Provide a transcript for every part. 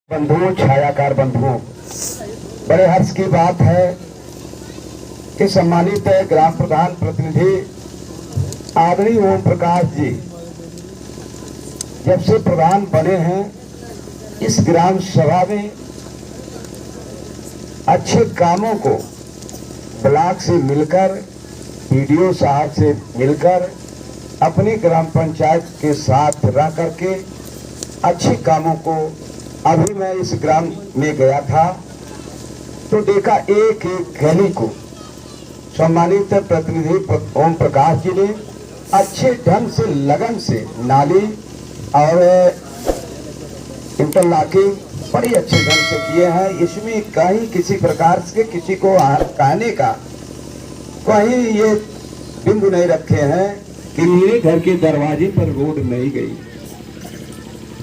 बंधुओं, छायाकार बंधुओं, बड़े हर्ष की बात है कि सम्मानित ग्राम प्रधान प्रतिनिधि आदरणीय ओम प्रकाश जी जब से प्रधान बने हैं इस ग्राम सभा में अच्छे कामों को ब्लॉक से मिलकर, बीडीओ साहब से मिलकर, अपनी ग्राम पंचायत के साथ रह करके अच्छे कामों को, अभी मैं इस ग्राम में गया था तो देखा एक एक गली को सम्मानित प्रतिनिधि ओम प्रकाश जी ने अच्छे ढंग से, लगन से नाली और इंटरलॉकिंग बड़ी अच्छे ढंग से किए हैं। इसमें कहीं किसी प्रकार से किसी को कहने का कहीं ये बिंदु नहीं रखे हैं कि मेरे घर के दरवाजे पर रोड नहीं गई।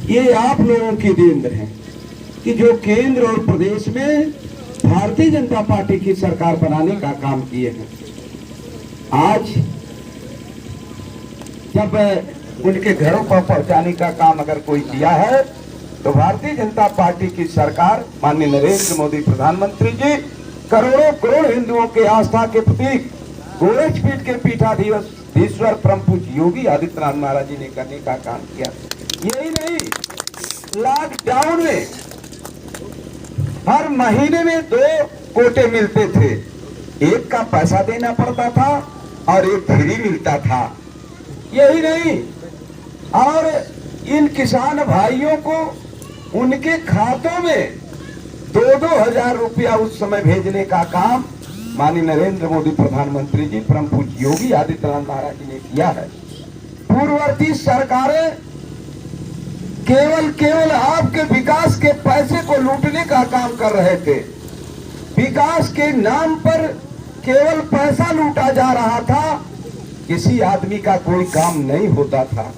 ये आप लोगों की देन है कि जो केंद्र और प्रदेश में भारतीय जनता पार्टी की सरकार बनाने का काम किए हैं। आज जब उनके घरों पर पहुंचाने का काम अगर कोई किया है तो भारतीय जनता पार्टी की सरकार, माननीय नरेंद्र मोदी प्रधानमंत्री जी, करोड़ों करोड़ हिंदुओं के आस्था के प्रतीक गोरक्षपीठ के पीठाधीश्वर परम पूज्य योगी आदित्यनाथ महाराज जी ने करने का काम किया। यही नहीं, लॉकडाउन में हर महीने में 2 कोटे मिलते थे, एक का पैसा देना पड़ता था और एक फ्री मिलता था। यही नहीं, और इन किसान भाइयों को उनके खातों में 2-2 हजार रुपया उस समय भेजने का काम माननीय नरेंद्र मोदी प्रधानमंत्री जी, परम पूज्य योगी आदित्यनाथ महाराज जी ने किया है। पूर्ववर्ती सरकारें केवल आपके विकास के पैसे को लूटने का काम कर रहे थे। विकास के नाम पर केवल पैसा लूटा जा रहा था, किसी आदमी का कोई काम नहीं होता था।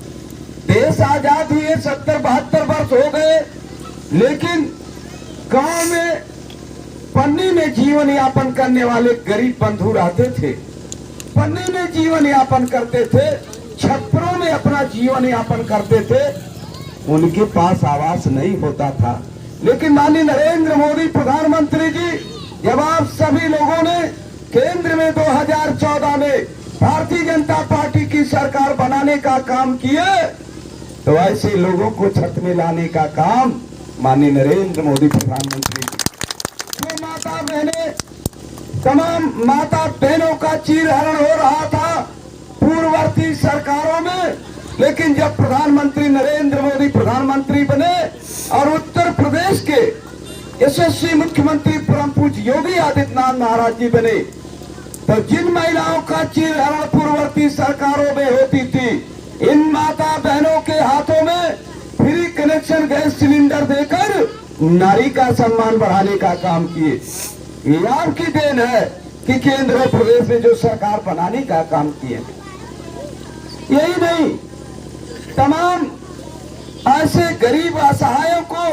देश आजाद हुए 70-72 वर्ष हो गए, लेकिन गांव में पन्नी में जीवन यापन करने वाले गरीब बंधु रहते थे, पन्नी में जीवन यापन करते थे, छप्परों में अपना जीवन यापन करते थे, उनके पास आवास नहीं होता था। लेकिन माननीय नरेंद्र मोदी प्रधानमंत्री जी, जब आप सभी लोगों ने केंद्र में 2014 में भारतीय जनता पार्टी की सरकार बनाने का काम किए, तो ऐसे लोगों को छत में लाने का काम माननीय नरेंद्र मोदी प्रधानमंत्री जी। जो माता बहने, तमाम माता बहनों का चीरहरण हो रहा था पूर्ववर्ती सरकारों में, लेकिन जब प्रधानमंत्री नरेंद्र मोदी प्रधानमंत्री बने और उत्तर प्रदेश के यशस्वी मुख्यमंत्री परम पूज्य योगी आदित्यनाथ महाराज जी बने, तो जिन महिलाओं का चीरहरण पूर्ववर्ती सरकारों में होती थी, इन माता बहनों के हाथों में फ्री कनेक्शन गैस सिलेंडर देकर नारी का सम्मान बढ़ाने का काम किए। ये आपकी देन है कि केंद्र और प्रदेश में जो सरकार बनाने का काम किए। यही नहीं, तमाम ऐसे गरीब असहायों को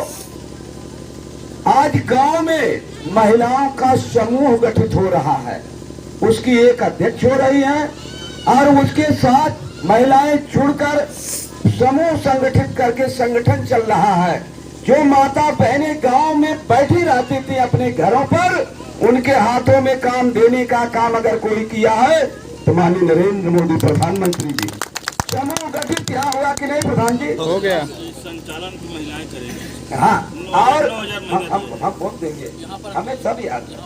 आज गांव में महिलाओं का समूह गठित हो रहा है, उसकी एक अध्यक्ष हो रही है और उसके साथ महिलाएं जुड़कर समूह संगठित करके संगठन चल रहा है। जो माता बहनें गांव में बैठी रहती थी अपने घरों पर, उनके हाथों में काम देने का काम अगर कोई किया है तो माननीय नरेंद्र मोदी प्रधानमंत्री जी। समूह गठित यहाँ हुआ कि नहीं प्रधान जी? हो गया। संचालन की महिलाएं करेंगी। हाँ, और हम वोट देंगे, हमें सब याद है।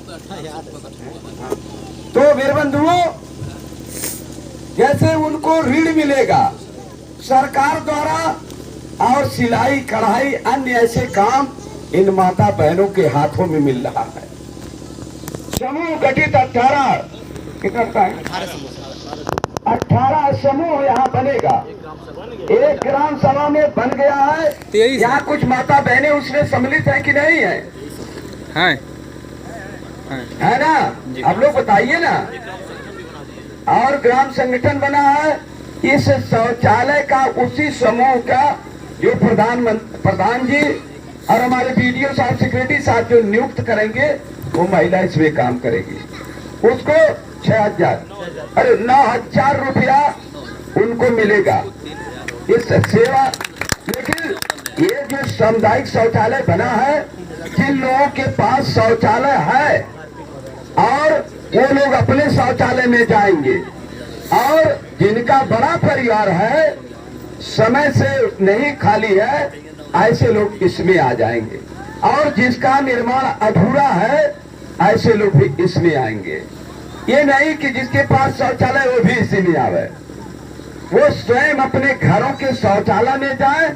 तो मेरे बंधुओं, जैसे उनको ऋण मिलेगा सरकार द्वारा और सिलाई कढ़ाई अन्य ऐसे काम इन माता बहनों के हाथों में मिल रहा है। समूह गठित 18 कितना है? 18 समूह यहाँ बनेगा। एक ग्राम सभा में बन गया है। यहाँ कुछ माता बहनें उसमें सम्मिलित है कि नहीं है? है ना? आप लोग बताइए ना। और ग्राम संगठन बना है। इस शौचालय का उसी समूह का जो प्रधान जी और हमारे बीडीओ साहब, सेक्रेटरी साहब जो नियुक्त करेंगे, वो महिला इसमें काम करेगी। उसको 9,000 रुपया उनको मिलेगा इस सेवा। लेकिन ये जो सामुदायिक शौचालय बना है, जिन लोगों के पास शौचालय है और वो लोग अपने शौचालय में जाएंगे, और जिनका बड़ा परिवार है, समय से नहीं खाली है, ऐसे लोग इसमें आ जाएंगे, और जिसका निर्माण अधूरा है ऐसे लोग भी इसमें आएंगे। ये नहीं कि जिसके पास शौचालय वो भी इसी में आवे, वो स्वयं अपने घरों के शौचालय में जाए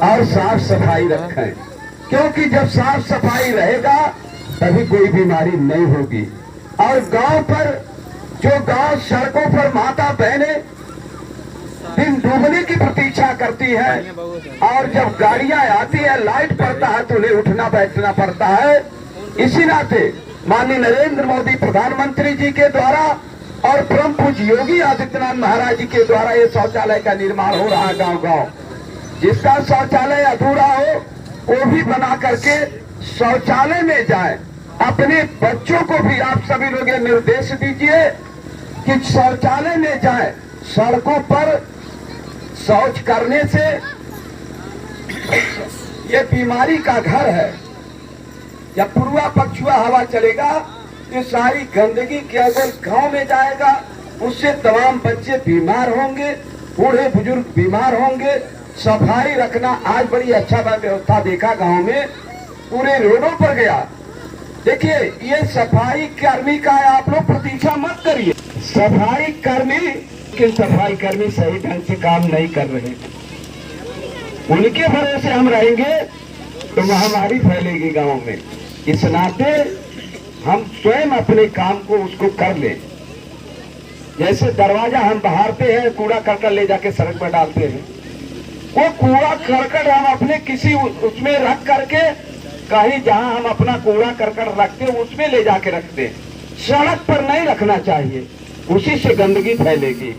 और साफ सफाई रखें, क्योंकि जब साफ सफाई रहेगा तभी कोई बीमारी नहीं होगी। और गांव पर जो गांव सड़कों पर माता बहनें दिन डूबने की प्रतीक्षा करती है, और जब गाड़ियां आती है, लाइट पड़ता है तो उन्हें उठना बैठना पड़ता है। इसी नाते माननीय नरेंद्र मोदी प्रधानमंत्री जी के द्वारा और परम पूज्य योगी आदित्यनाथ महाराज जी के द्वारा ये शौचालय का निर्माण हो रहा है गांव गांव। जिसका शौचालय अधूरा हो वो भी बना करके शौचालय में जाए। अपने बच्चों को भी आप सभी लोग ये निर्देश दीजिए कि शौचालय में जाए। सड़कों पर शौच करने से ये बीमारी का घर है। जब पूर्वा पछुआ हवा चलेगा ये सारी गंदगी केवल गांव में जाएगा, उससे तमाम बच्चे बीमार होंगे, बूढ़े बुजुर्ग बीमार होंगे। सफाई रखना आज बड़ी अच्छा व्यवस्था देखा गांव में, पूरे रोडों पर गया। देखिए ये सफाई कर्मी का है, आप लोग प्रतीक्षा मत करिए। सफाई कर्मी के सफाई कर्मी सही ढंग से काम नहीं कर रहे, उनके भरोसे हम रहेंगे तो महामारी फैलेगी गांव में। इस नाते हम स्वयं अपने काम को उसको कर लें। जैसे दरवाजा हम बहारते हैं, कूड़ा करकट ले जाके सड़क पर डालते हैं, वो कूड़ा करकट हम अपने किसी उसमें रख करके कहीं जहां हम अपना कूड़ा करकट रखते हैं उसमें ले जाके रखते हैं। सड़क पर नहीं रखना चाहिए, उसी से गंदगी फैलेगी।